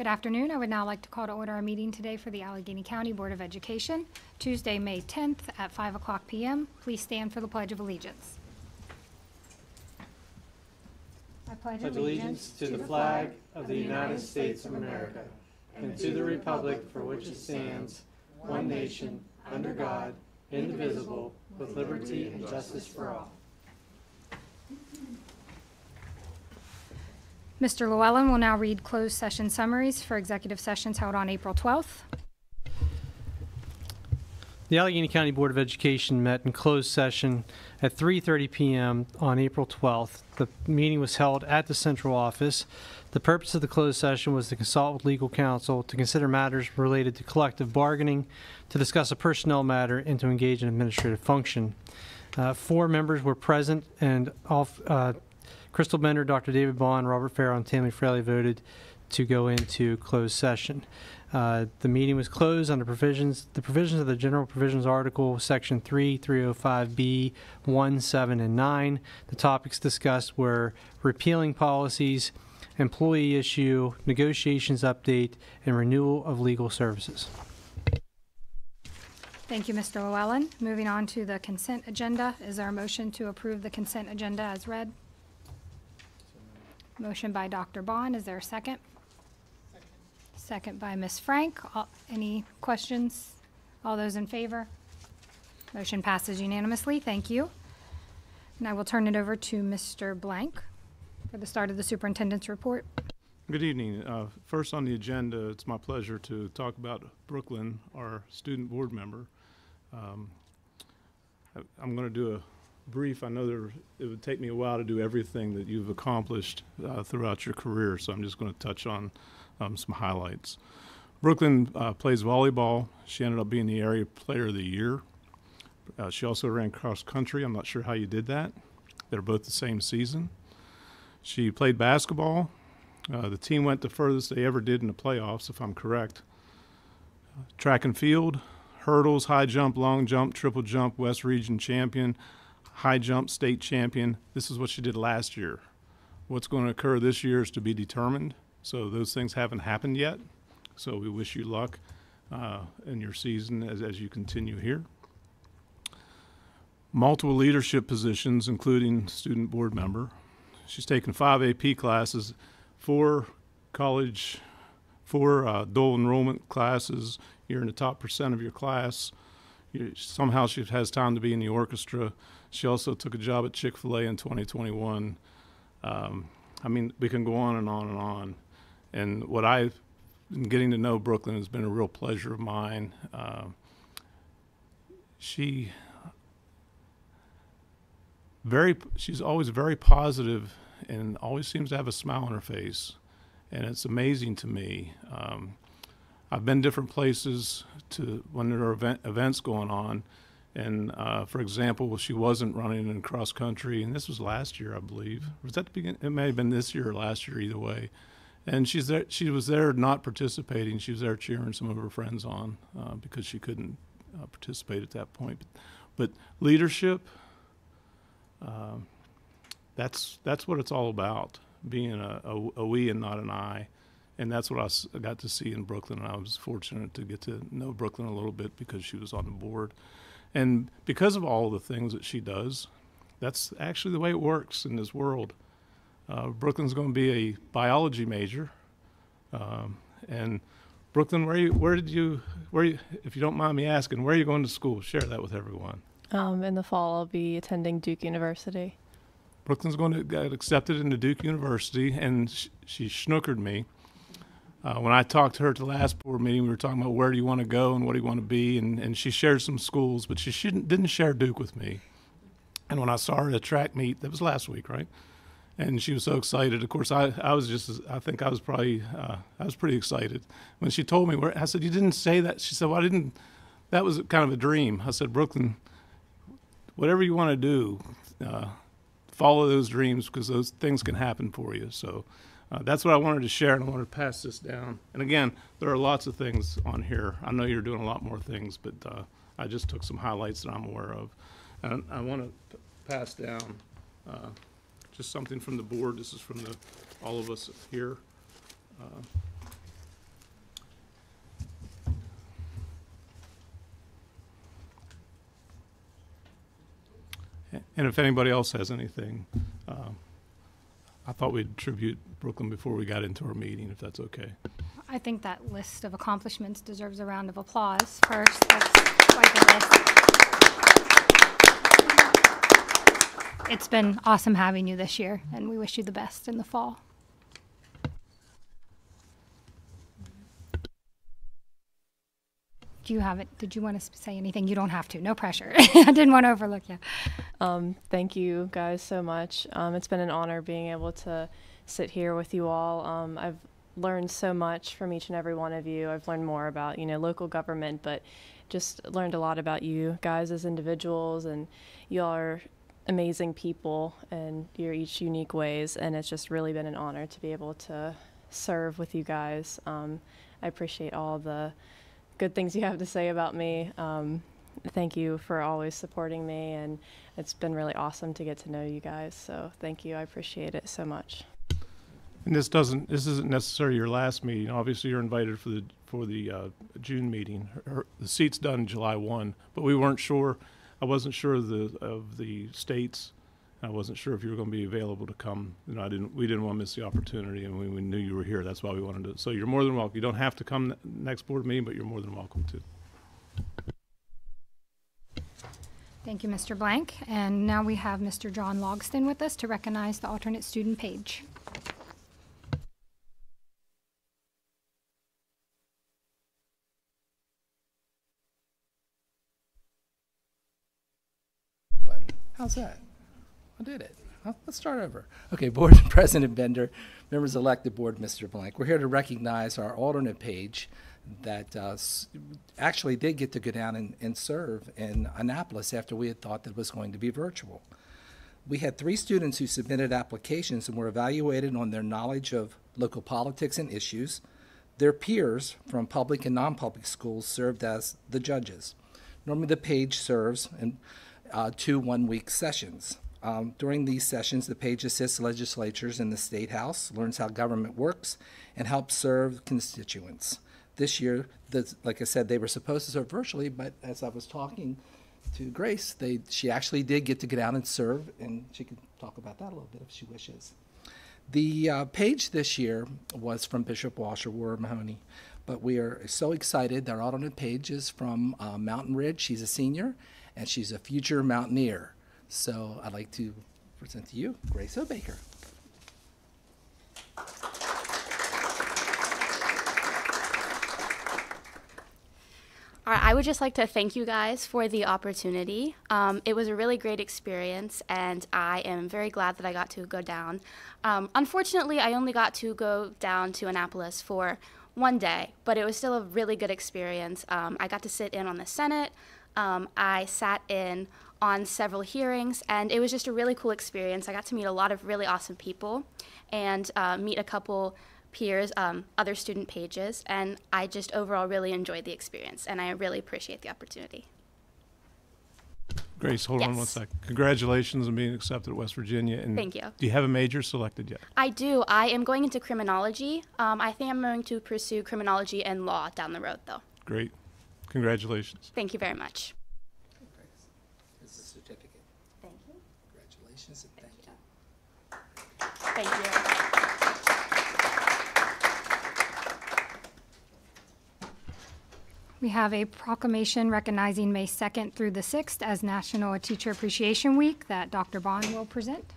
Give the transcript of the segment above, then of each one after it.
Good afternoon. I would now like to call to order a meeting today for the Allegheny County Board of Education, Tuesday, May 10th at 5 o'clock p.m. Please stand for the Pledge of Allegiance. I pledge allegiance to the flag of the United States of America and to the republic for which it stands, one nation, under God, indivisible, with liberty and justice for all. Mr. Llewellyn will now read closed session summaries for executive sessions held on April 12th. The Allegheny County Board of Education met in closed session at 3:30 p.m. on April 12th. The meeting was held at the central office. The purpose of the closed session was to consult with legal counsel, to consider matters related to collective bargaining, to discuss a personnel matter, and to engage in administrative function. 4 members were present, and all Crystal Bender, Dr. David Bond, Robert Farrell, and Tammy Fraley voted to go into closed session. The meeting was closed under the provisions of the General Provisions Article, Section 3, 305B, 1, 7, and 9. The topics discussed were repealing policies, employee issue, negotiations update, and renewal of legal services. Thank you, Mr. Llewellyn. Moving on to the consent agenda. Is there a motion to approve the consent agenda as read? Motion by Dr. Bond. Is there a second? Second by Ms. Frank. Any questions? All those in favor? Motion passes unanimously. Thank you. And I will turn it over to Mr. Blank for the start of the superintendent's report. Good evening. First on the agenda, it's my pleasure to talk about Brooklyn, our student board member. I'm going to do a brief. I know it would take me a while to do everything that you've accomplished throughout your career, so I'm just going to touch on some highlights. Brooklyn plays volleyball. She ended up being the area player of the year. She also ran cross country. I'm not sure how you did that. They're both the same season. She played basketball. The team went the furthest they ever did in the playoffs, if I'm correct. Track and field, hurdles, high jump, long jump, triple jump, West Region champion, high jump state champion. This is what she did last year. What's going to occur this year is to be determined. So those things haven't happened yet. So we wish you luck in your season as you continue here. Multiple leadership positions, including student board member. She's taken 5 AP classes, 4 college, 4 dual enrollment classes. You're in the top % of your class. Somehow she has time to be in the orchestra. She also took a job at Chick-fil-A in 2021. I mean, we can go on and on and on. And what I've been getting to know Brooklyn has been a real pleasure of mine. She's always very positive and always seems to have a smile on her face. And it's amazing to me. I've been different places when there are events going on. And for example, she wasn't running in cross country, and this was last year, I believe. Was that the beginning? It may have been this year or last year, either way. And she was there not participating. She was there cheering some of her friends on because she couldn't participate at that point. But leadership, that's what it's all about, being a we and not an I. And that's what I got to see in Brooklyn. And I was fortunate to get to know Brooklyn a little bit because she was on the board. And because of all the things that she does, that's actually the way it works in this world. Brooklyn's going to be a biology major. And Brooklyn, if you don't mind me asking, where are you going to school? Share that with everyone. In the fall, I'll be attending Duke University. Brooklyn's going to get accepted into Duke University, and she snookered me. When I talked to her at the last board meeting, we were talking about where do you want to go and what do you want to be, and she shared some schools, but she didn't share Duke with me. And when I saw her at a track meet, that was last week, right? And she was so excited. Of course, I was pretty excited. When she told me I said, you didn't say that. She said, well, I didn't, that was kind of a dream. I said, Brooklyn, whatever you want to do, follow those dreams because those things can happen for you. So that's what I wanted to share, and I wanted to pass this down. And again, there are lots of things on here. I know you're doing a lot more things, but I just took some highlights that I'm aware of. And I want to pass down just something from the board. This is from all of us here. And if anybody else has anything, I thought we'd tribute Brooklyn before we got into our meeting, if that's okay. I think that list of accomplishments deserves a round of applause first. That's quite a list. It's been awesome having you this year, and we wish you the best in the fall. Do you have it? Did you want to say anything? You don't have to. No pressure. I didn't want to overlook you. Thank you guys so much. It's been an honor being able to sit here with you all. I've learned so much from each and every one of you. I've learned more about, local government, but just learned a lot about you guys as individuals, and you all are amazing people, and you're each unique ways, and it's just really been an honor to be able to serve with you guys. I appreciate all the good things you have to say about me. Thank you for always supporting me, and it's been really awesome to get to know you guys. So thank you. I appreciate it so much. And this isn't necessarily your last meeting. Obviously, you're invited for the June meeting. The seat's done July 1, but we weren't sure. I wasn't sure of the states. I wasn't sure if you were going to be available to come. We didn't want to miss the opportunity, and we knew you were here. That's why we wanted to. So you're more than welcome. You don't have to come next board meeting, but you're more than welcome to. Thank you, Mr. Blank. And now we have Mr. John Logston with us to recognize the alternate student page. How's that? I did it. Let's start over. Okay, Board President Bender, members elected Board, Mr. Blank. We're here to recognize our alternate page that actually did get to go down and serve in Annapolis after we had thought that it was going to be virtual. We had 3 students who submitted applications and were evaluated on their knowledge of local politics and issues. Their peers from public and non-public schools served as the judges. Normally the page serves in 2 one-week sessions. During these sessions, the page assists legislatures in the State House, learns how government works, and helps serve constituents. This year, like I said, they were supposed to serve virtually, but as I was talking to Grace, she actually did get to get out and serve, and she can talk about that a little bit if she wishes. The page this year was from Bishop Walsh or Warren Mahoney, but we are so excited. Our alternate page is from Mountain Ridge. She's a senior, and she's a future mountaineer. So I'd like to present to you Grace O'Baker. All right, I would just like to thank you guys for the opportunity. It was a really great experience, and I am very glad that I got to go down. Unfortunately, I only got to go down to Annapolis for one day, but it was still a really good experience. I got to sit in on the Senate. I sat in on several hearings, and it was just a really cool experience. I got to meet a lot of really awesome people and meet a couple peers, other student pages, and I just overall really enjoyed the experience, and I really appreciate the opportunity. Grace, hold on one Yes. second. Congratulations on being accepted at West Virginia. And Thank you. Do you have a major selected yet? I do. I am going into criminology. I think I'm going to pursue criminology and law down the road, though. Great. Congratulations. Thank you very much. This is a certificate. Thank you. Congratulations and thank you. Thank you. We have a proclamation recognizing May 2nd through the 6th as National Teacher Appreciation Week that Dr. Bond will present.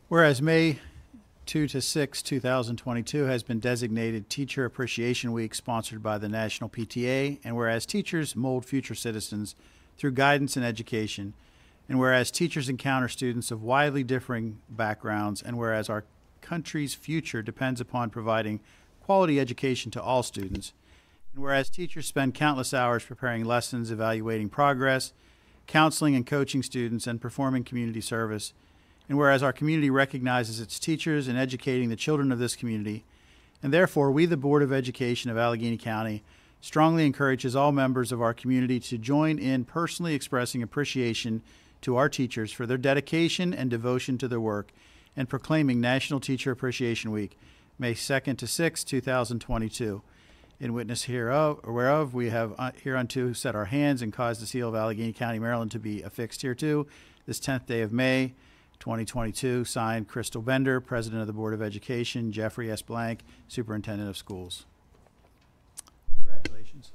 Whereas May 2 to 6, 2022 has been designated Teacher Appreciation Week sponsored by the National PTA, and whereas teachers mold future citizens through guidance and education, and whereas teachers encounter students of widely differing backgrounds, and whereas our country's future depends upon providing quality education to all students, and whereas teachers spend countless hours preparing lessons, evaluating progress, counseling and coaching students, and performing community service, and whereas our community recognizes its teachers in educating the children of this community, and therefore we, the Board of Education of Allegheny County, strongly encourages all members of our community to join in personally expressing appreciation to our teachers for their dedication and devotion to their work, and proclaiming National Teacher Appreciation Week, May 2nd to 6th, 2022. In witness hereof, or whereof we have hereunto set our hands and caused the seal of Allegheny County, Maryland to be affixed hereto, this 10th day of May, 2022, signed Crystal Bender, President of the Board of Education, Jeffrey S. Blank, Superintendent of Schools. Congratulations.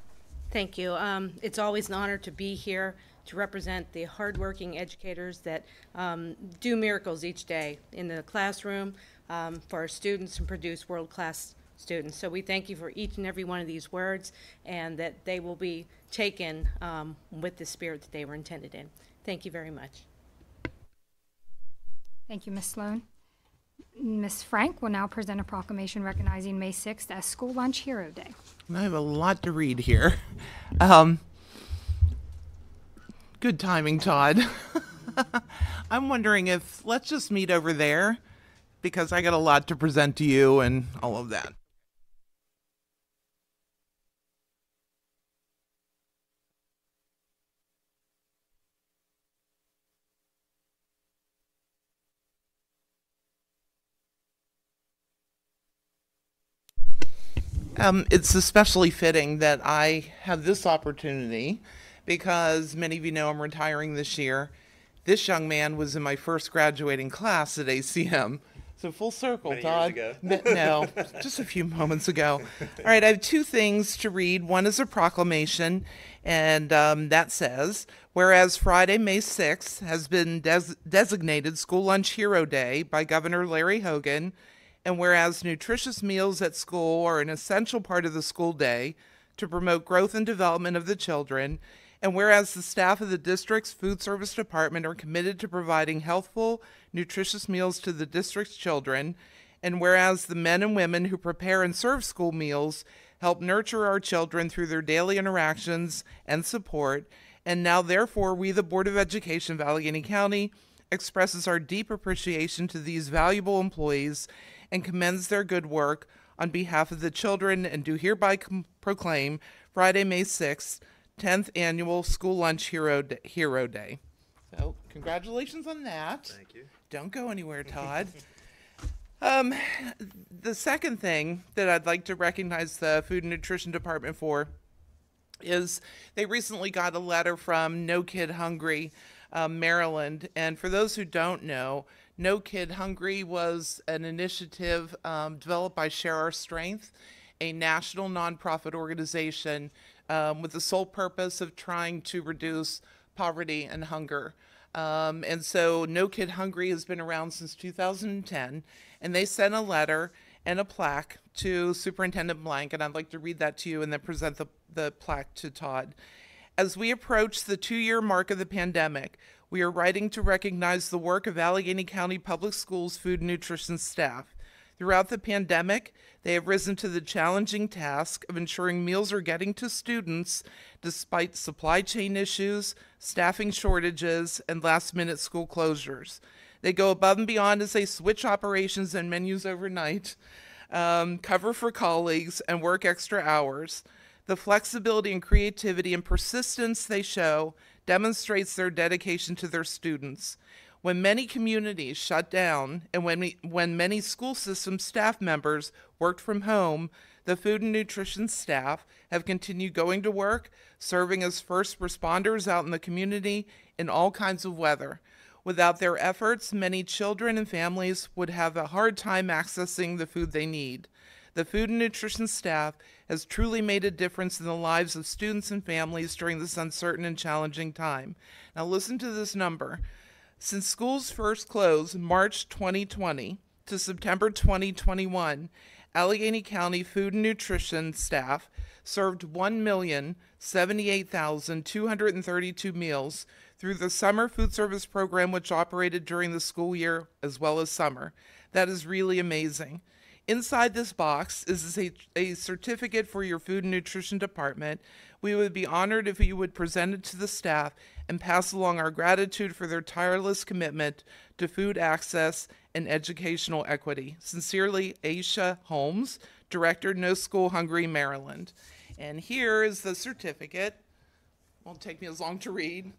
Thank you. It's always an honor to be here to represent the hardworking educators that do miracles each day in the classroom for our students and produce world-class students. So we thank you for each and every one of these words, and that they will be taken with the spirit that they were intended in. Thank you very much. Thank you, Ms. Sloan. Ms. Frank will now present a proclamation recognizing May 6th as School Lunch Hero Day. I have a lot to read here. Good timing, Todd. I'm wondering if, let's just meet over there, because I got a lot to present to you and all of that. It's especially fitting that I have this opportunity because many of you know I'm retiring this year. This young man was in my first graduating class at ACM. So full circle, Todd. Years ago. No, just a few moments ago. All right, I have two things to read. One is a proclamation, and that says, whereas Friday, May 6th has been designated School Lunch Hero Day by Governor Larry Hogan, and whereas nutritious meals at school are an essential part of the school day to promote growth and development of the children, and whereas the staff of the district's food service department are committed to providing healthful, nutritious meals to the district's children, and whereas the men and women who prepare and serve school meals help nurture our children through their daily interactions and support, and now therefore we, the Board of Education of Allegheny County, expresses our deep appreciation to these valuable employees and commends their good work on behalf of the children, and do hereby proclaim Friday, May 6th, 10th Annual School Lunch Hero Day. So, congratulations on that. Thank you. Don't go anywhere, Todd. The second thing that I'd like to recognize the Food and Nutrition Department for is they recently got a letter from No Kid Hungry, Maryland. And for those who don't know, No Kid Hungry was an initiative developed by Share Our Strength, a national nonprofit organization with the sole purpose of trying to reduce poverty and hunger. And so No Kid Hungry has been around since 2010, and they sent a letter and a plaque to Superintendent Blank, and I'd like to read that to you and then present the plaque to Todd. As we approach the 2-year mark of the pandemic, we are writing to recognize the work of Allegheny County Public Schools food and nutrition staff. Throughout the pandemic, they have risen to the challenging task of ensuring meals are getting to students despite supply chain issues, staffing shortages, and last-minute school closures. They go above and beyond as they switch operations and menus overnight, cover for colleagues, and work extra hours. The flexibility and creativity and persistence they show demonstrates their dedication to their students. When many communities shut down and when many school system staff members worked from home, the food and nutrition staff have continued going to work, serving as first responders out in the community in all kinds of weather. Without their efforts, many children and families would have a hard time accessing the food they need. The food and nutrition staff has truly made a difference in the lives of students and families during this uncertain and challenging time. Now listen to this number. Since schools first closed March 2020 to September 2021, Allegheny County food and nutrition staff served 1,078,232 meals through the summer food service program, which operated during the school year as well as summer. That is really amazing. Inside this box is a certificate for your food and nutrition department. We would be honored if you would present it to the staff and pass along our gratitude for their tireless commitment to food access and educational equity. Sincerely, Aisha Holmes, Director, No School Hungry, Maryland. And here is the certificate. Won't take me as long to read.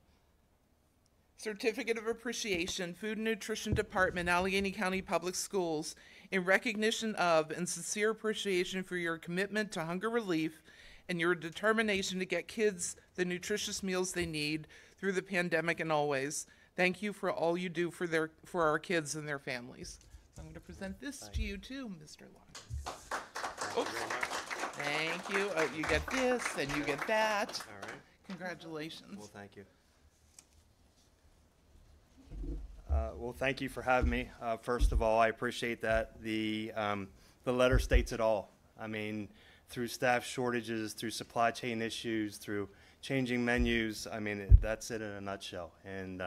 Certificate of Appreciation, Food and Nutrition Department, Allegheny County Public Schools. In recognition of and sincere appreciation for your commitment to hunger relief and your determination to get kids the nutritious meals they need through the pandemic and always, thank you for all you do for our kids and their families. I'm going to present this to you too, Mr. Long. Oops. Thank you. You get this and you get that. All right. Congratulations. Well, thank you. Well, thank you for having me. First of all, I appreciate that. The letter states it all. I mean, through staff shortages, through supply chain issues, through changing menus, I mean, that's it in a nutshell. And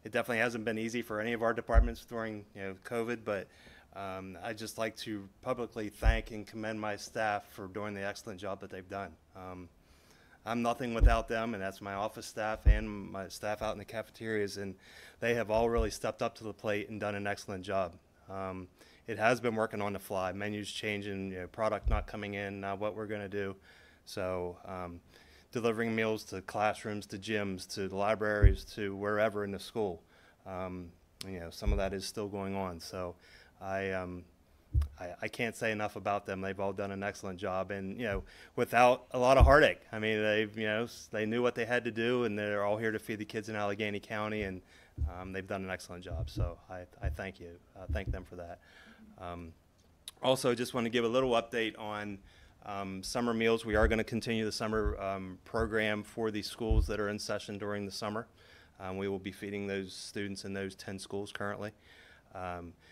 it definitely hasn't been easy for any of our departments during COVID, but I'd just like to publicly thank and commend my staff for doing the excellent job that they've done. I'm nothing without them, and that's my office staff and my staff out in the cafeterias, and they have all really stepped up to the plate and done an excellent job. It has been working on the fly, menus changing, product not coming in, not what we're going to do. So delivering meals to classrooms, to gyms, to the libraries, to wherever in the school. Some of that is still going on. So I can't say enough about them. They've all done an excellent job, and without a lot of heartache. I mean, they knew what they had to do, and they're all here to feed the kids in Allegheny County, and they've done an excellent job. So I thank you, thank them for that. Also, just want to give a little update on summer meals. We are going to continue the summer program for the schools that are in session during the summer. We will be feeding those students in those 10 schools currently. Throughout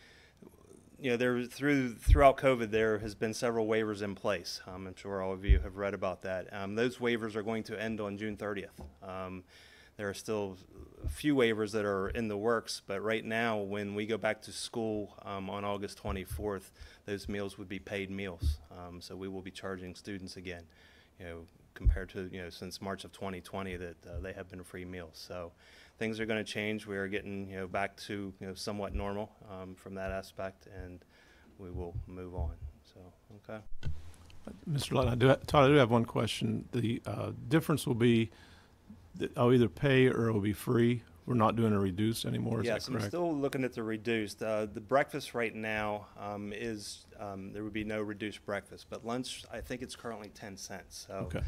COVID, there has been several waivers in place. I'm sure all of you have read about that. Those waivers are going to end on June 30th. There are still a few waivers that are in the works, but right now, when we go back to school on August 24th, those meals would be paid meals. So we will be charging students again, compared to since March of 2020 that they have been free meals. So things are going to change. We are getting back to somewhat normal from that aspect, and we will move on. So okay. Mr. Lutton, Todd, I do have one question. The difference will be that I'll either pay or it will be free. We're not doing a reduced anymore, is yes, that correct? I'm still looking at the reduced. The breakfast right now is, there would be no reduced breakfast, but lunch, I think it's currently 10 cents. So Okay.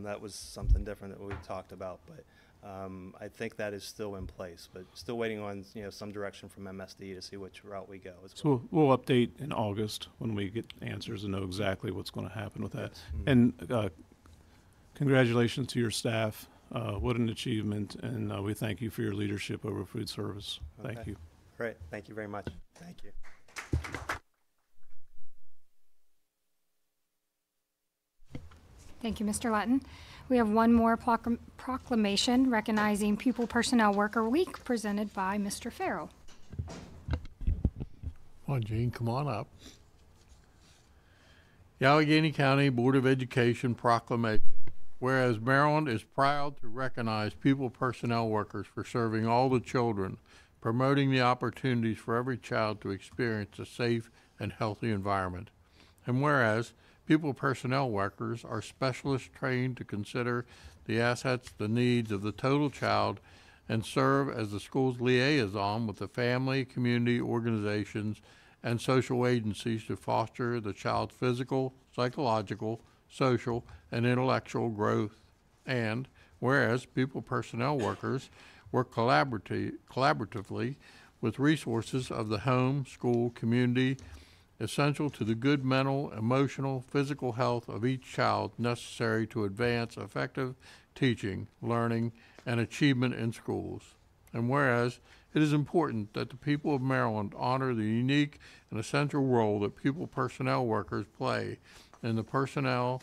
That was something different that we talked about, but I think that is still in place, but still waiting on some direction from MSD to see which route we go as well. So we'll update in August when we get answers and know exactly what's going to happen with that. Yes. And congratulations to your staff. What an achievement, and we thank you for your leadership over food service. Thank Okay. you. Great. Thank you very much. Thank you. Thank you, Mr. Lutton. We have one more proclamation recognizing Pupil Personnel Worker Week presented by Mr. Farrell. Come on, Gene, come on up. The Allegheny County Board of Education proclamation. Whereas Maryland is proud to recognize pupil personnel workers for serving all the children, promoting the opportunities for every child to experience a safe and healthy environment. And whereas pupil personnel workers are specialists trained to consider the assets, the needs of the total child, and serve as the school's liaison with the family, community, organizations, and social agencies to foster the child's physical, psychological, social, and intellectual growth. And whereas pupil personnel workers work collaboratively with resources of the home, school, community, essential to the good mental, emotional, physical health of each child necessary to advance effective teaching, learning, and achievement in schools. And whereas it is important that the people of Maryland honor the unique and essential role that pupil personnel workers play in the personal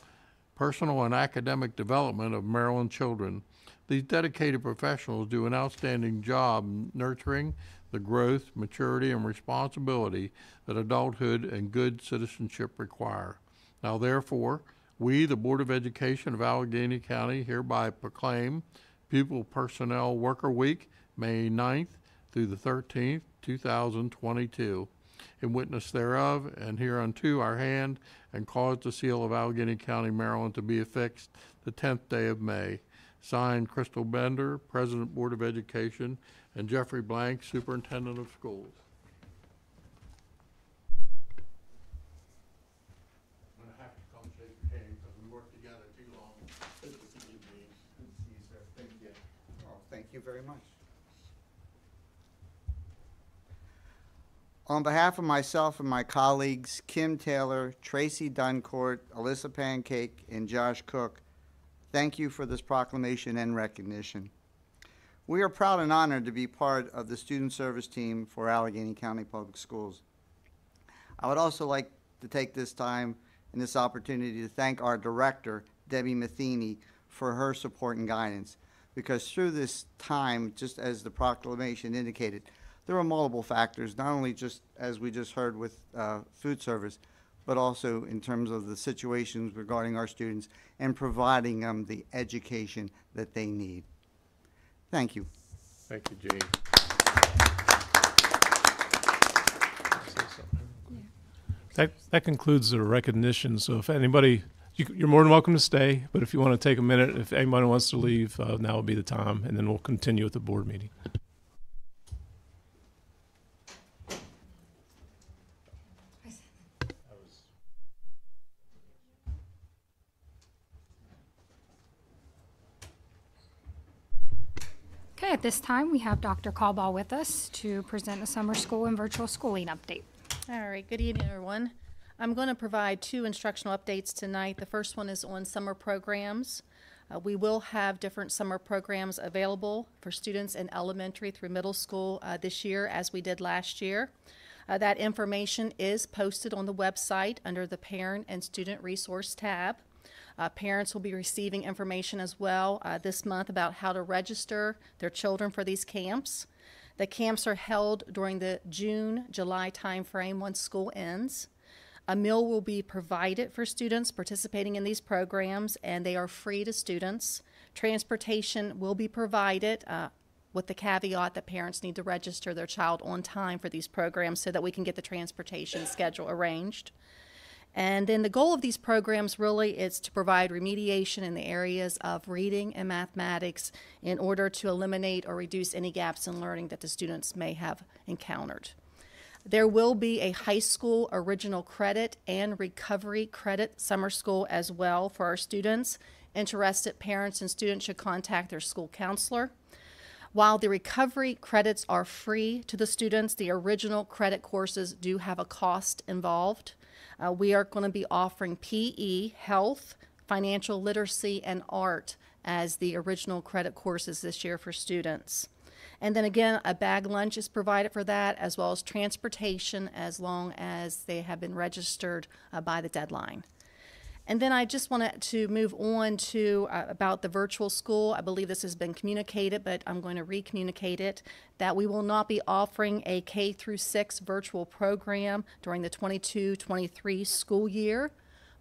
and academic development of Maryland children. These dedicated professionals do an outstanding job nurturing the growth, maturity, and responsibility that adulthood and good citizenship require. Now, therefore, we, the Board of Education of Allegheny County, hereby proclaim Pupil Personnel Worker Week, May 9th through the 13th, 2022. In witness thereof, and hereunto our hand, and cause the seal of Allegheny County, Maryland, to be affixed the 10th day of May. Signed, Crystal Bender, President, Board of Education, and Jeffrey Blank, Superintendent of Schools. We worked together too long. Good to see you, Dean. Good to see you, sir. Thank you. Oh, thank you very much. On behalf of myself and my colleagues, Kim Taylor, Tracy Duncourt, Alyssa Pancake, and Josh Cook, thank you for this proclamation and recognition. We are proud and honored to be part of the student service team for Allegheny County Public Schools. I would also like to take this time and this opportunity to thank our director, Debbie Matheny, for her support and guidance, because through this time, just as the proclamation indicated, there were multiple factors, not only just as we just heard with food service, but also in terms of the situations regarding our students and providing them the education that they need. Thank you. Thank you, Gene. That concludes the recognition. So if anybody, you're more than welcome to stay, but if you want to take a minute, if anybody wants to leave, now would be the time, and then we'll continue with the board meeting. Okay, at this time, we have Dr. Caldwell with us to present a summer school and virtual schooling update. All right, good evening, everyone. I'm going to provide 2 instructional updates tonight. The first one is on summer programs. We will have different summer programs available for students in elementary through middle school this year, as we did last year. That information is posted on the website under the Parent and Student Resource tab. Parents will be receiving information as well this month about how to register their children for these camps. The camps are held during the June-July timeframe once school ends. A meal will be provided for students participating in these programs, and they are free to students. Transportation will be provided with the caveat that parents need to register their child on time for these programs so that we can get the transportation schedule arranged. And then the goal of these programs really is to provide remediation in the areas of reading and mathematics in order to eliminate or reduce any gaps in learning that the students may have encountered. There will be a high school original credit and recovery credit summer school as well for our students. Interested parents and students should contact their school counselor. While the recovery credits are free to the students, the original credit courses do have a cost involved. We are going to be offering PE, health, financial literacy, and art as the original credit courses this year for students. And then again, a bag lunch is provided for that, as well as transportation as long as they have been registered by the deadline. And then I just wanted to move on to about the virtual school. I believe this has been communicated, but I'm going to re-communicate it, that we will not be offering a K-6 virtual program during the 22-23 school year,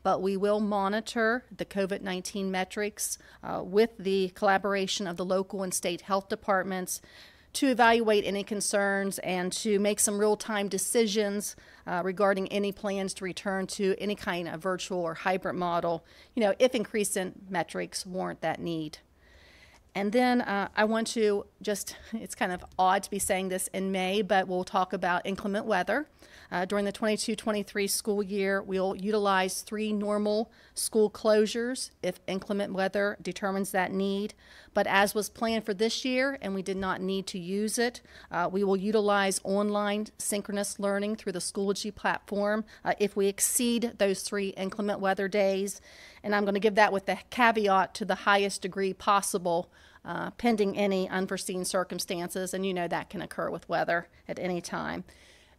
but we will monitor the COVID-19 metrics with the collaboration of the local and state health departments to evaluate any concerns and to make some real-time decisions regarding any plans to return to any kind of virtual or hybrid model, if increasing metrics warrant that need. And then I want to it's kind of odd to be saying this in May, but we'll talk about inclement weather. During the 22-23 school year, we'll utilize 3 normal school closures if inclement weather determines that need. But as was planned for this year, and we did not need to use it, we will utilize online synchronous learning through the Schoology platform if we exceed those 3 inclement weather days. And I'm going to give that with the caveat to the highest degree possible, pending any unforeseen circumstances, and that can occur with weather at any time.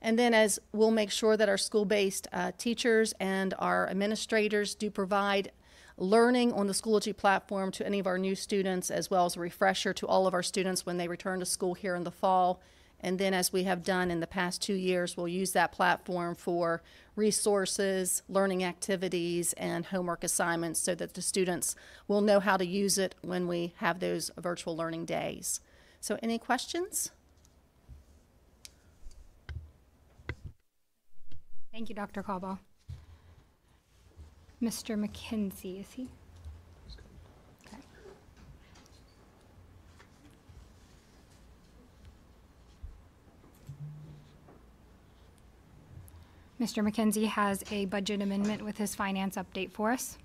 And then as we'll make sure that our school-based teachers and our administrators do provide learning on the Schoology platform to any of our new students, as well as a refresher to all of our students when they return to school here in the fall. And then as we have done in the past 2 years, we'll use that platform for resources, learning activities, and homework assignments so that the students will know how to use it when we have those virtual learning days. So any questions? Thank you, Dr. Caldwell. Mr. McKenzie, is he? Okay. Mr. McKenzie has a budget amendment with his finance update for us.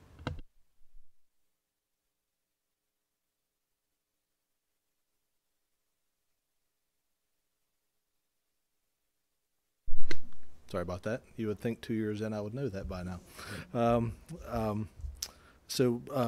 Sorry about that. You would think 2 years in I would know that by now.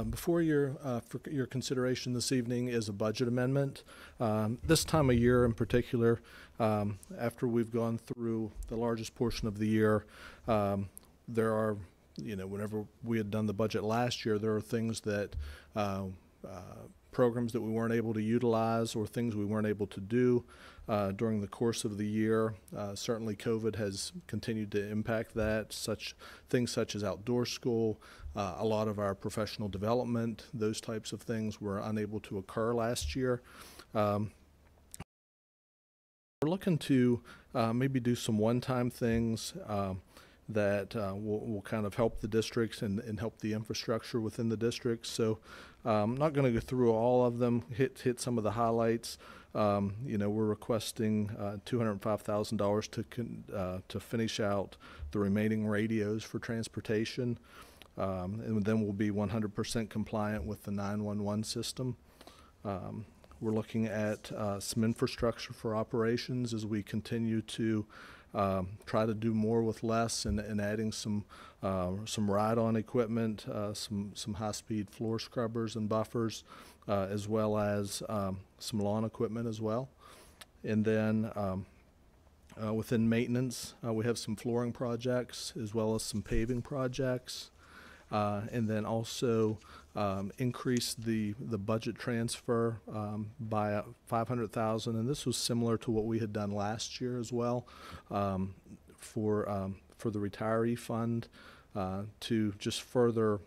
Before for your consideration this evening is a budget amendment. This time of year in particular, after we've gone through the largest portion of the year, there are, whenever we had done the budget last year, there are things that programs that we weren't able to utilize or things we weren't able to do during the course of the year. Certainly COVID has continued to impact that, things such as outdoor school, a lot of our professional development, those types of things were unable to occur last year. We're looking to maybe do some one-time things that will kind of help the districts and help the infrastructure within the districts. So I'm not going to go through all of them, hit some of the highlights. We're requesting $205,000 to finish out the remaining radios for transportation. And then we'll be 100% compliant with the 911 system. We're looking at some infrastructure for operations as we continue to try to do more with less and adding some ride-on equipment, some high-speed floor scrubbers and buffers, as well as some lawn equipment as well. And then within maintenance, we have some flooring projects as well as some paving projects. And then also increase the budget transfer by $500,000, and this was similar to what we had done last year as well, for the retiree fund, to just further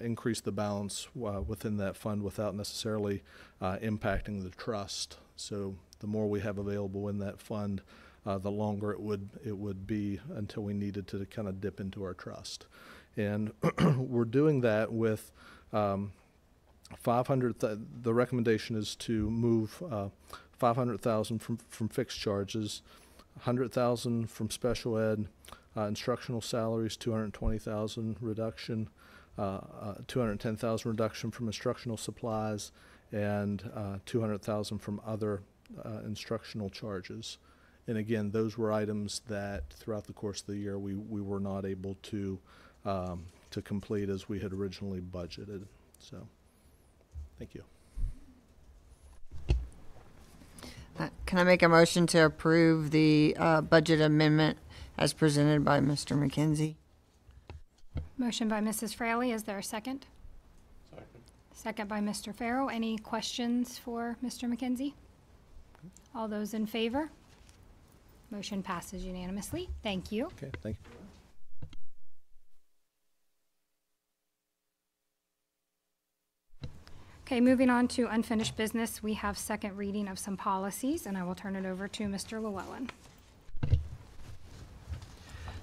increase the balance within that fund without necessarily impacting the trust. So the more we have available in that fund, the longer it would be until we needed to kind of dip into our trust. And we're doing that with 500. The recommendation is to move 500,000 from fixed charges, 100,000 from special ed, instructional salaries, 220,000 reduction, 210,000 reduction from instructional supplies, and 200,000 from other instructional charges. And again, those were items that throughout the course of the year we were not able to complete as we had originally budgeted. So, thank you. Can I make a motion to approve the budget amendment as presented by Mr. McKenzie? Motion by Mrs. Fraley. Is there a second? Second by Mr. Farrow. Any questions for Mr. McKenzie? All those in favor? Motion passes unanimously. Thank you. Okay, thank you. Okay, moving on to unfinished business, we have second reading of some policies, and I will turn it over to Mr. Llewellyn.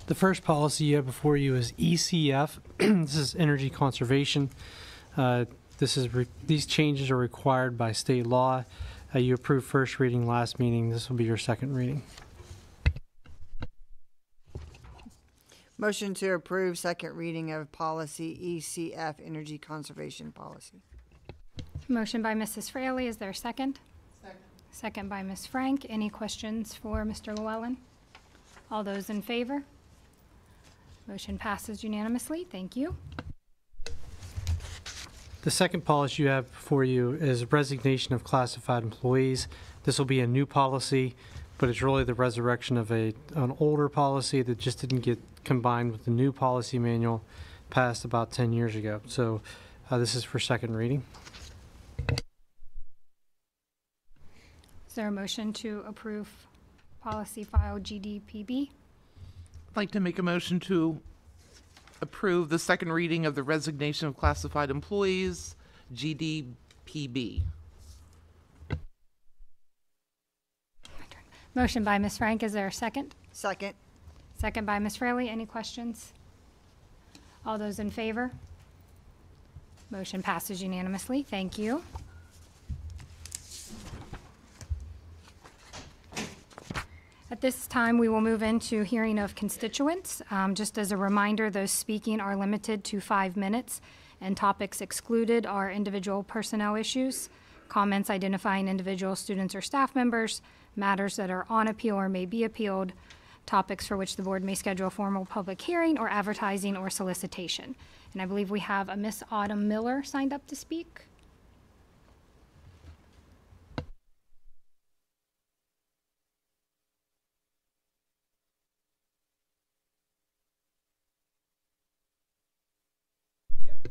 The first policy you have before you is ECF. This is energy conservation. These changes are required by state law. You approved first reading last meeting. This will be your second reading. Motion to approve second reading of policy ECF, energy conservation policy. Motion by Mrs. Fraley. Is there a second? Second. Second by Ms. Frank. Any questions for Mr. Llewellyn? All those in favor? Motion passes unanimously. Thank you. The second policy you have before you is resignation of classified employees. This will be a new policy, but it's really the resurrection of an older policy that just didn't get combined with the new policy manual passed about 10 years ago. So this is for second reading. Is there a motion to approve policy file GDPB? I'd like to make a motion to approve the second reading of the resignation of classified employees, GDPB. Motion by Ms. Frank. Is there a second? Second. Second by Ms. Fraley. Any questions? All those in favor? Motion passes unanimously. Thank you. At this time, we will move into hearing of constituents. Just as a reminder, those speaking are limited to 5 minutes, and topics excluded are individual personnel issues, comments identifying individual students or staff members, matters that are on appeal or may be appealed, topics for which the board may schedule a formal public hearing or advertising or solicitation. And I believe we have a Miss Autumn Miller signed up to speak.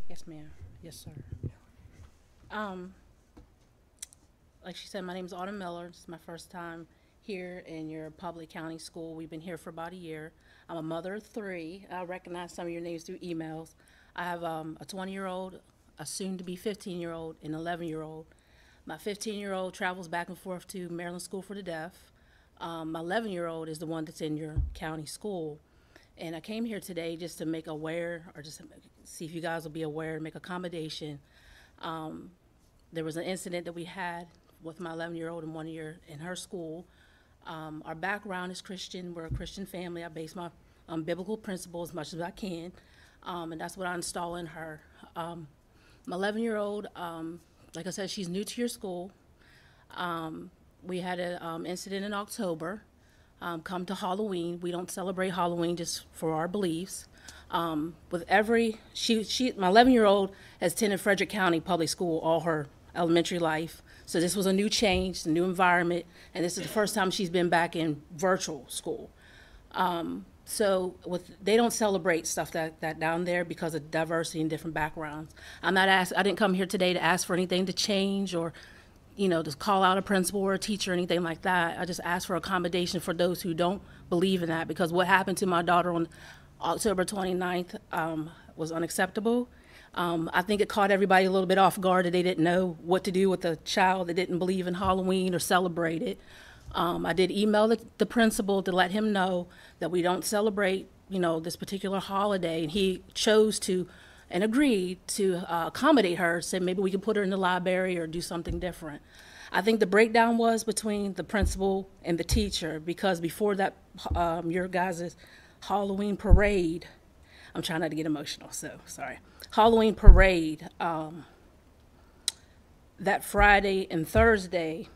Yes, ma'am. Yes, sir. Like she said, my name is Autumn Miller. It's my first time here in your public county school. We've been here for about a year. I'm a mother of 3. I recognize some of your names through emails. I have a 20-year-old, a soon-to-be 15-year-old, and 11-year-old. My 15-year-old travels back and forth to Maryland School for the Deaf. My 11-year-old is the one that's in your county school. And I came here today just to make aware, or just to see if you guys will be aware, make accommodation. There was an incident that we had with my 11-year-old and 1 year in her school. Our background is Christian. We're a Christian family. I base my biblical principles as much as I can, and that's what I install in her. My 11-year-old, like I said, she's new to your school. We had an incident in October. Come to Halloween. We don't celebrate Halloween just for our beliefs. With every, my 11-year-old has attended Frederick County Public School all her elementary life. So this was a new change, a new environment, and this is the first time she's been back in virtual school. So they don't celebrate stuff that down there because of diversity and different backgrounds. I didn't come here today to ask for anything to change or, to call out a principal or a teacher or anything like that. I just asked for accommodation for those who don't believe in that, because what happened to my daughter on October 29th was unacceptable. I think it caught everybody a little bit off guard that they didn't know what to do with a child that didn't believe in Halloween or celebrate it. I did email the principal to let him know that we don't celebrate, this particular holiday, and he chose to and agreed to accommodate her, said maybe we could put her in the library or do something different. I think the breakdown was between the principal and the teacher, because before that, your guys' Halloween parade, I'm trying not to get emotional, so sorry. Halloween parade, that Friday and Thursday,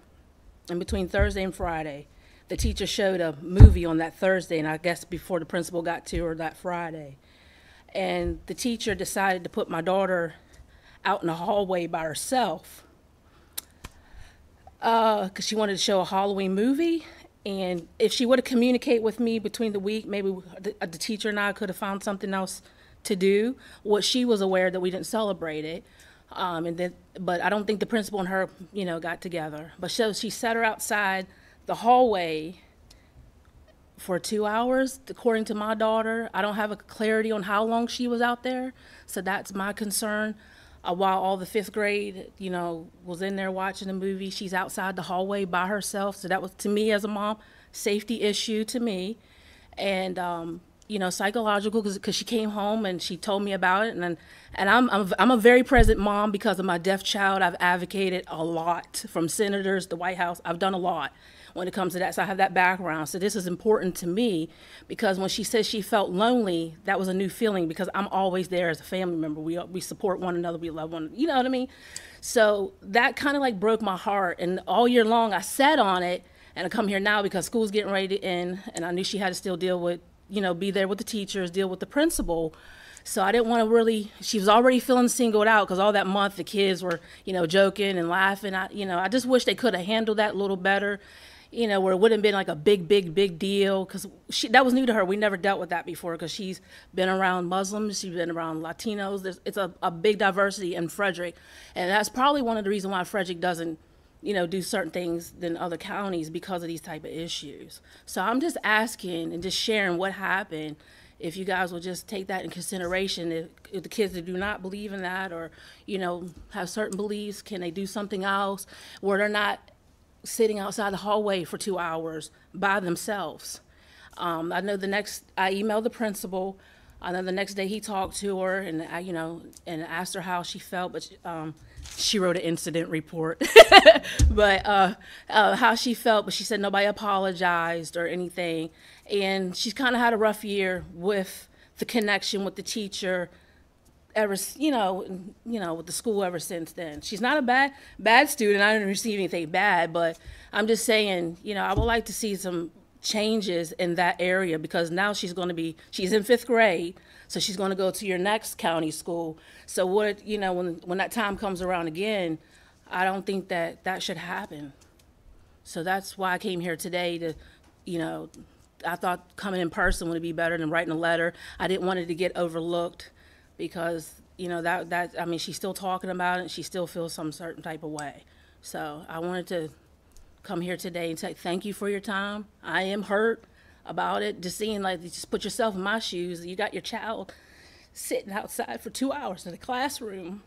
and between Thursday and Friday, the teacher showed a movie on that Thursday, and I guess before the principal got to her that Friday. And the teacher decided to put my daughter out in the hallway by herself because she wanted to show a Halloween movie. And if she would have communicated with me between the week, maybe the teacher and I could have found something else to do. What she was aware that we didn't celebrate it. But I don't think the principal and her, got together. But so she set her outside the hallway for 2 hours, according to my daughter. I don't have a clarity on how long she was out there, so that's my concern. While all the 5th grade, was in there watching the movie, she's outside the hallway by herself. So that was, to me as a mom, safety issue to me. And, psychological, because she came home and she told me about it. And I'm a very present mom because of my deaf child. I've advocated a lot, from senators, the White House. I've done a lot when it comes to that. So I have that background. So this is important to me, because when she said she felt lonely, that was a new feeling, because I'm always there as a family member. We support one another. We love one, you know what I mean? So that kind of broke my heart. And all year long I sat on it, and I come here now because school's getting ready to end, and I knew she had to still deal with, be there with the teachers, deal with the principal. So I didn't want to really, she was already feeling singled out because all that month the kids were, joking and laughing. I just wish they could have handled that a little better. Where it wouldn't have been like a big deal, because that was new to her. We never dealt with that before, because she's been around Muslims, she's been around Latinos. It's a big diversity in Frederick, and that's probably one of the reasons why Frederick doesn't, do certain things than other counties, because of these type of issues. So I'm just asking and just sharing what happened. If you guys will just take that in consideration, if the kids that do not believe in that, or, have certain beliefs, can they do something else where they're not sitting outside the hallway for 2 hours by themselves. I know I emailed the principal. I know the next day he talked to her, and and asked her how she felt, but she wrote an incident report. But how she felt, but she said nobody apologized or anything. And she's kind of had a rough year with the connection with the teacher, with the school ever since then. She's not a bad student. I didn't receive anything bad, but I'm just saying, I would like to see some changes in that area, because now she's in 5th grade, so she's going to go to your next county school. So when that time comes around again, I don't think that should happen. So that's why I came here today to, I thought coming in person would be better than writing a letter. I didn't want it to get overlooked because, she's still talking about it and she still feels some certain type of way. So I wanted to come here today and say thank you for your time. I am hurt about it, just seeing, just put yourself in my shoes. You got your child sitting outside for 2 hours in a classroom,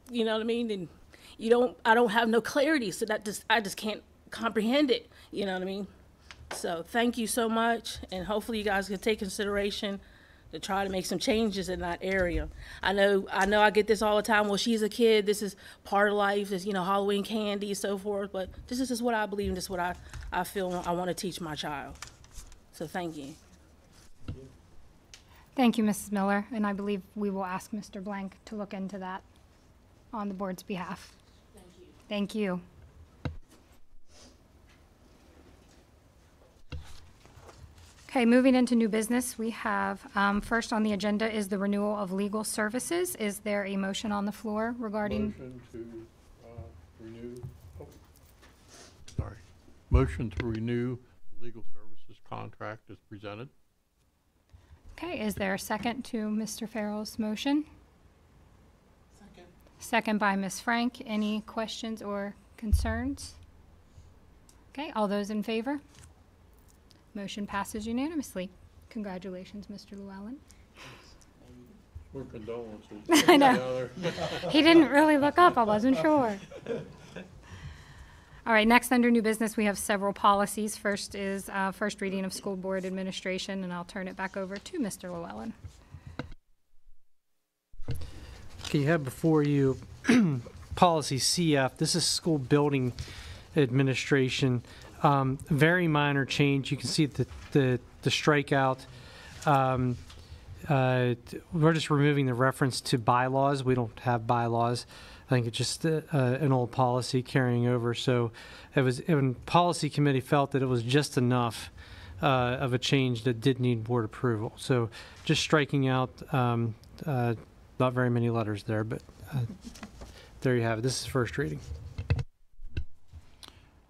you know what I mean? And I don't have no clarity, so I just can't comprehend it, you know what I mean? So thank you so much, and hopefully you guys can take consideration to try to make some changes in that area. I know I get this all the time. Well, she's a kid. This is part of life. This, Halloween candy, so forth. But this is just what I believe, and this is what I feel I want to teach my child. So thank you. Thank you, Mrs. Miller, and I believe we will ask Mr. Blank to look into that on the board's behalf. Thank you. Thank you. Okay, moving into new business, we have, first on the agenda is the renewal of legal services. Is there a motion on the floor regarding? Motion to renew, motion to renew legal services contract is presented. Okay, is there a second to Mr. Farrell's motion? Second. Second by Ms. Frank. Any questions or concerns? Okay, all those in favor? Motion passes unanimously. Congratulations, Mr. Llewellyn. We're condolences. I know. He didn't really look up. I wasn't sure. All right, next under new business, we have several policies. First is first reading of school board administration, and I'll turn it back over to Mr. Llewellyn. Okay, you have before you policy CF. This is school building administration. Very minor change. You can see the strikeout. We're just removing the reference to bylaws. We don't have bylaws. I think it's just an old policy carrying over. So policy committee felt that it was just enough of a change that did need board approval. So just striking out, not very many letters there, but there you have it. This is first reading.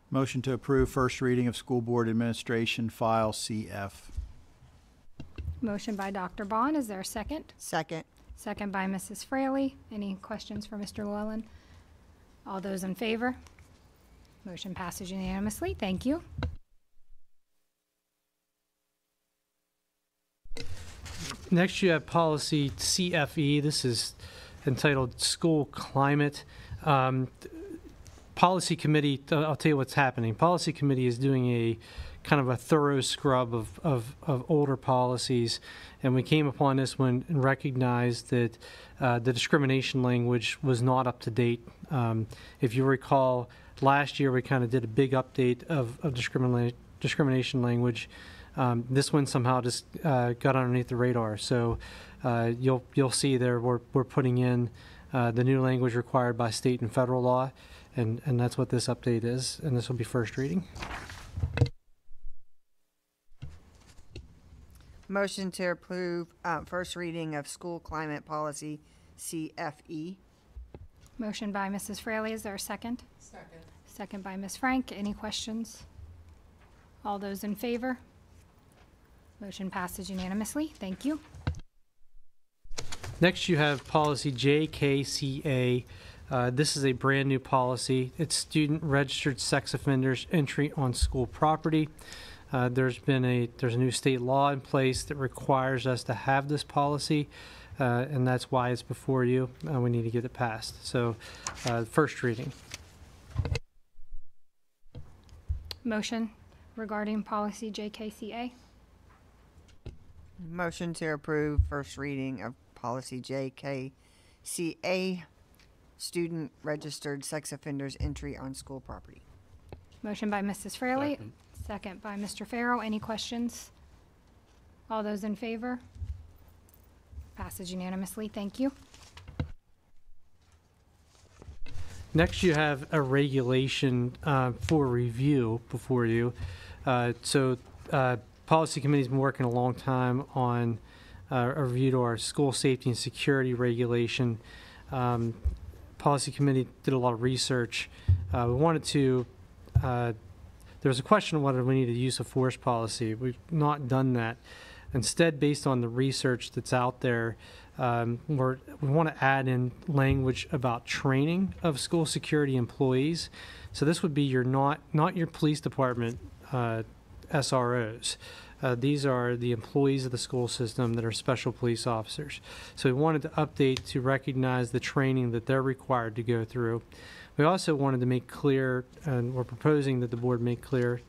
Motion to approve first reading of school board administration file CF. Motion by Dr. Bond. Is there a second? Second. Second by Mrs. Fraley. Any questions for Mr. Llewellyn? All those in favor? Motion passes unanimously. Thank you. Next, you have policy CFE. This is entitled School Climate. Policy committee, I'll tell you what's happening. Policy committee is doing a kind of a thorough scrub of older policies, and we came upon this one and recognized that the discrimination language was not up to date. If you recall, last year we kind of did a big update of discrimination language. This one somehow just got underneath the radar. So you'll see there we're putting in the new language required by state and federal law. And that's what this update is, and this will be first reading. Motion to approve first reading of school climate policy CFE. Motion by Mrs. Fraley. Is there a second? Second. Second by Ms. Frank. Any questions? All those in favor? Motion passes unanimously. Thank you. Next, you have policy JKCA. This is a brand new policy. It's student registered sex offenders entry on school property. There's a new state law in place that requires us to have this policy, and that's why it's before you. We need to get it passed. So, first reading. Motion regarding policy JKCA. Motion to approve first reading of policy JKCA, student registered sex offenders entry on school property. Motion by Mrs. Fraley. Second by Mr. Farrell. Any questions? All those in favor? Passes unanimously. Thank you. Next, you have a regulation for review before you. So Policy Committee's been working a long time on a review to our school safety and security regulation. Policy Committee did a lot of research. We wanted to, there was a question of whether we need a use of force policy. We've not done that. Instead, based on the research that's out there, we want to add in language about training of school security employees. So this would be your not your police department SROs. These are the employees of the school system that are special police officers. So we wanted to update to recognize the training that they're required to go through. We also wanted to make clear, and we're proposing that the board make clear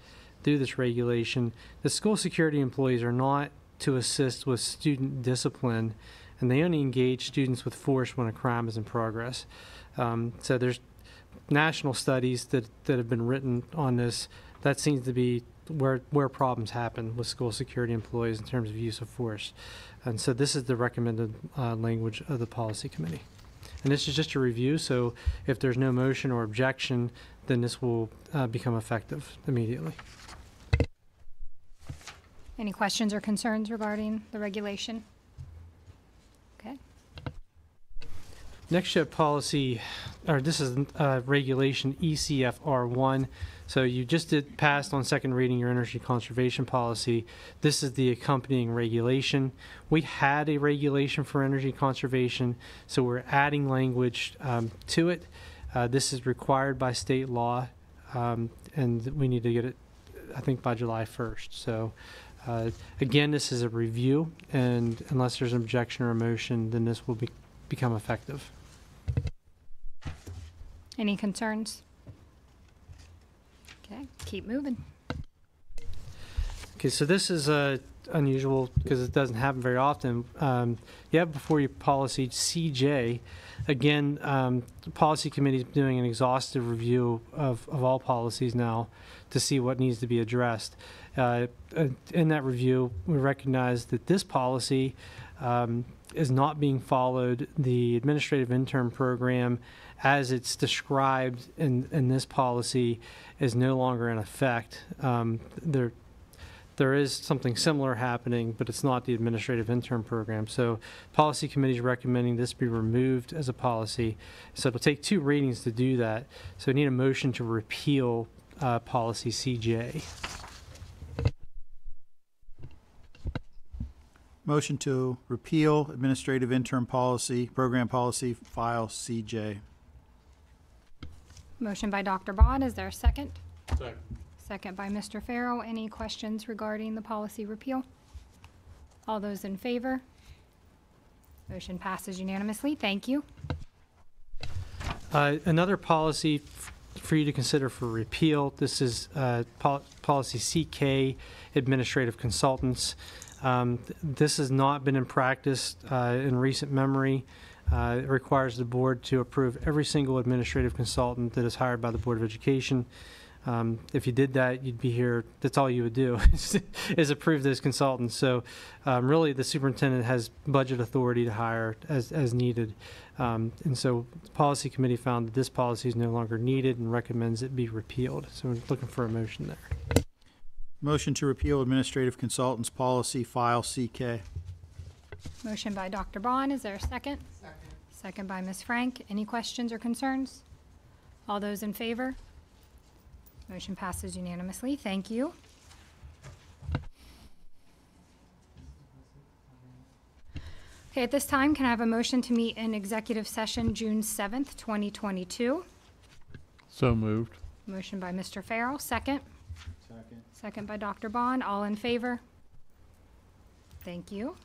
through this regulation, that school security employees are not to assist with student discipline, and they only engage students with force when a crime is in progress. So there's national studies that have been written on this. That seems to be where problems happen with school security employees in terms of use of force. And so this is the recommended language of the Policy Committee. And this is just a review, so if there's no motion or objection, then this will become effective immediately. Any questions or concerns regarding the regulation? Okay. Next, you have policy, or this is regulation ECFR1. So you just passed on second reading your energy conservation policy. This is the accompanying regulation. We had a regulation for energy conservation, so we're adding language to it. This is required by state law, and we need to get it, I think, by July 1st. So again, this is a review, and unless there's an objection or a motion, then this will become effective. Any concerns? Okay, keep moving. Okay, so this is unusual because it doesn't happen very often. You have before you policy CJ. Again, the Policy Committee is doing an exhaustive review of all policies now to see what needs to be addressed. In that review, we recognize that this policy is not being followed. The administrative intern program, as it's described in this policy, is no longer in effect. There is something similar happening, but it's not the administrative intern program. So Policy Committee is recommending this be removed as a policy. So it'll take 2 readings to do that. So we need a motion to repeal policy CJ. Motion to repeal administrative intern policy, program policy, file CJ. Motion by Dr. Bond. Is there a second? Second. Second by Mr. Farrell. Any questions regarding the policy repeal? All those in favor? Motion passes unanimously. Thank you. Another policy for you to consider for repeal. This is policy CK, administrative consultants. This has not been in practice in recent memory. It requires the board to approve every single administrative consultant that is hired by the Board of Education. If you did that, you'd be here. That's all you would do is approve those consultants. So really, the superintendent has budget authority to hire as needed. And so the Policy Committee found that this policy is no longer needed and recommends it be repealed. So we're looking for a motion there. Motion to repeal administrative consultants policy, file CK. Motion by Dr. Bond. Is there a second? Second. Second by Ms. Frank. Any questions or concerns? All those in favor? Motion passes unanimously. Thank you. Okay, at this time, can I have a motion to meet in executive session June 7th, 2022? So moved. Motion by Mr. Farrell. Second. Second. Second by Dr. Bond. All in favor? Thank you.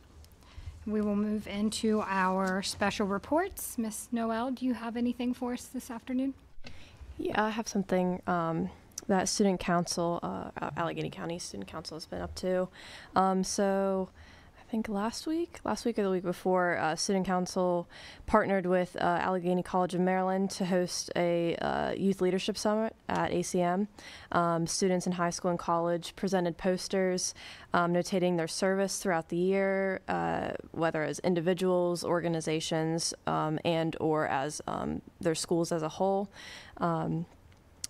We will move into our special reports. Ms. Noel, do you have anything for us this afternoon? Yeah, I have something that Student Council, Allegheny County Student Council has been up to. So I think last week or the week before, Student Council partnered with Allegheny College of Maryland to host a youth leadership summit at ACM. Students in high school and college presented posters notating their service throughout the year, whether as individuals, organizations, and or as their schools as a whole.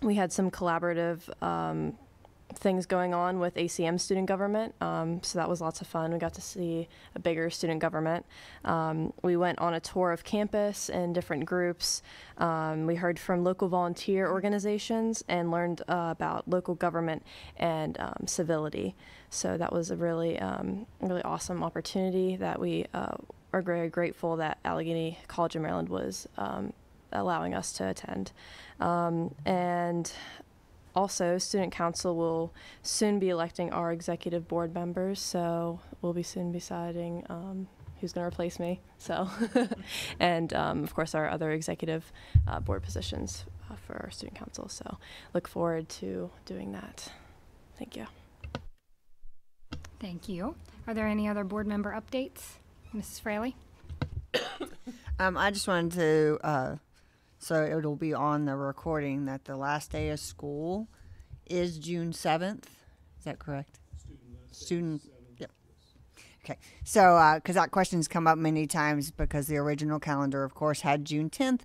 We had some collaborative things going on with ACM student government. So that was lots of fun. We got to see a bigger student government. We went on a tour of campus in different groups. We heard from local volunteer organizations and learned about local government and civility. So that was a really awesome opportunity that we are very grateful that Allegheny College of Maryland was allowing us to attend. And also, Student Council will soon be electing our executive board members, so we'll be soon deciding who's going to replace me. So, and of course, our other executive board positions for our Student Council. So, look forward to doing that. Thank you. Thank you. Are there any other board member updates? Mrs. Fraley? I just wanted to, so it'll be on the recording that the last day of school is June 7th. Is that correct? Student. Yep. Okay. So, because that question's come up many times because the original calendar, of course, had June 10th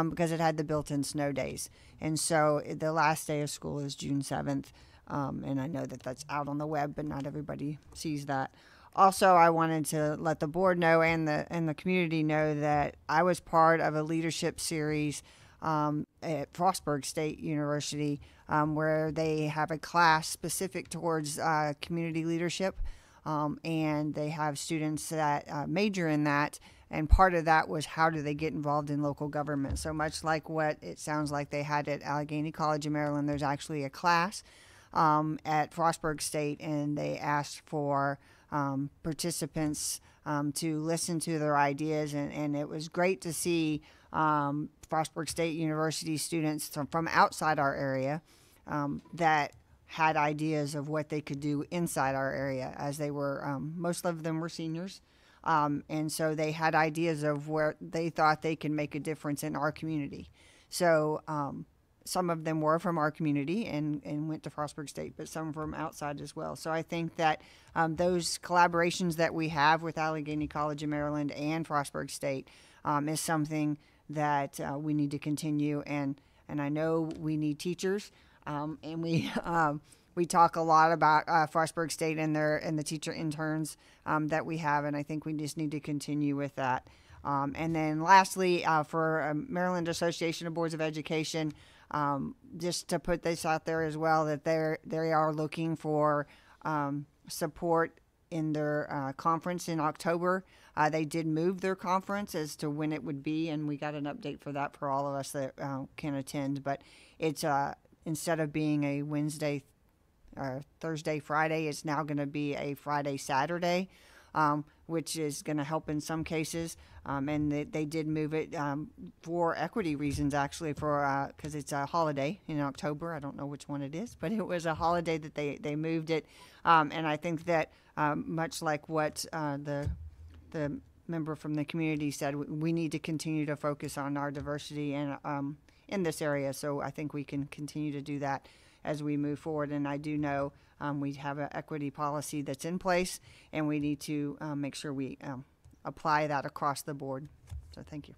because it had the built-in snow days. And so the last day of school is June 7th. And I know that that's out on the web, but not everybody sees that. Also, I wanted to let the board know and the community know that I was part of a leadership series at Frostburg State University where they have a class specific towards community leadership, and they have students that major in that. And part of that was how do they get involved in local government. So much like what it sounds like they had at Allegheny College of Maryland, there's actually a class at Frostburg State, and they asked for participants to listen to their ideas, and it was great to see Frostburg State University students from outside our area that had ideas of what they could do inside our area, as they were, most of them were seniors, and so they had ideas of where they thought they could make a difference in our community. So some of them were from our community and went to Frostburg State, but some from outside as well. So I think that those collaborations that we have with Allegheny College of Maryland and Frostburg State is something that we need to continue. And I know we need teachers, and we talk a lot about Frostburg State and the teacher interns that we have, and I think we just need to continue with that. And then lastly, for Maryland Association of Boards of Education, just to put this out there as well, that they are looking for support in their conference in October. They did move their conference as to when it would be, and we got an update for that for all of us that can attend. But it's instead of being a Wednesday, Thursday, Friday, it's now going to be a Friday, Saturday, which is going to help in some cases. And they did move it for equity reasons, actually, for because it's a holiday in October. I don't know which one it is, but it was a holiday that they moved it. And I think that much like what the member from the community said, we need to continue to focus on our diversity and in this area. So I think we can continue to do that as we move forward. And I do know we have an equity policy that's in place, and we need to make sure we apply that across the board. So thank you.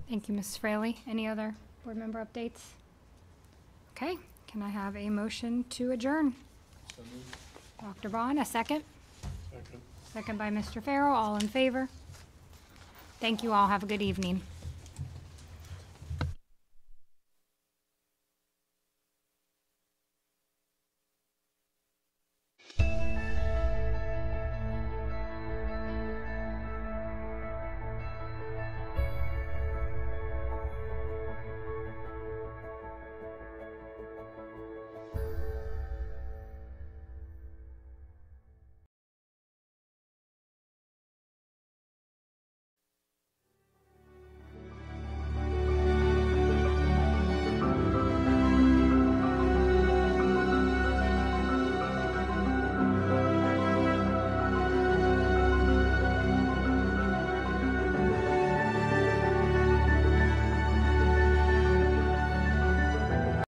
Thank you, Mrs. Fraley. Any other board member updates? Okay, can I have a motion to adjourn? Dr. Vaughn, a second? Second by Mr. Farrell. All in favor? Thank you all. Have a good evening.